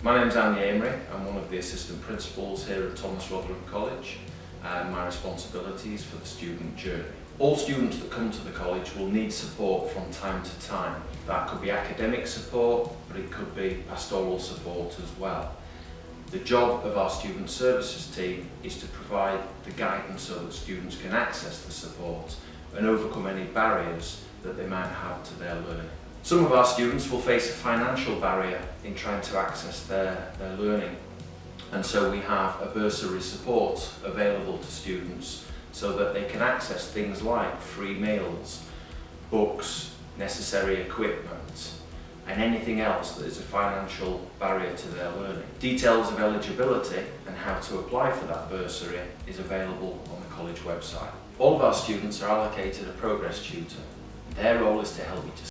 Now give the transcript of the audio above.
My name's Andy Amery. I'm one of the assistant principals here at Thomas Rotherham College, and my responsibilities for the student journey. All students that come to the college will need support from time to time. That could be academic support, but it could be pastoral support as well. The job of our student services team is to provide the guidance so that students can access the support and overcome any barriers that they might have to their learning. Some of our students will face a financial barrier in trying to access their learning, and so we have a bursary support available to students so that they can access things like free meals, books, necessary equipment, and anything else that is a financial barrier to their learning. Details of eligibility and how to apply for that bursary is available on the college website. All of our students are allocated a progress tutor. Their role is to help you to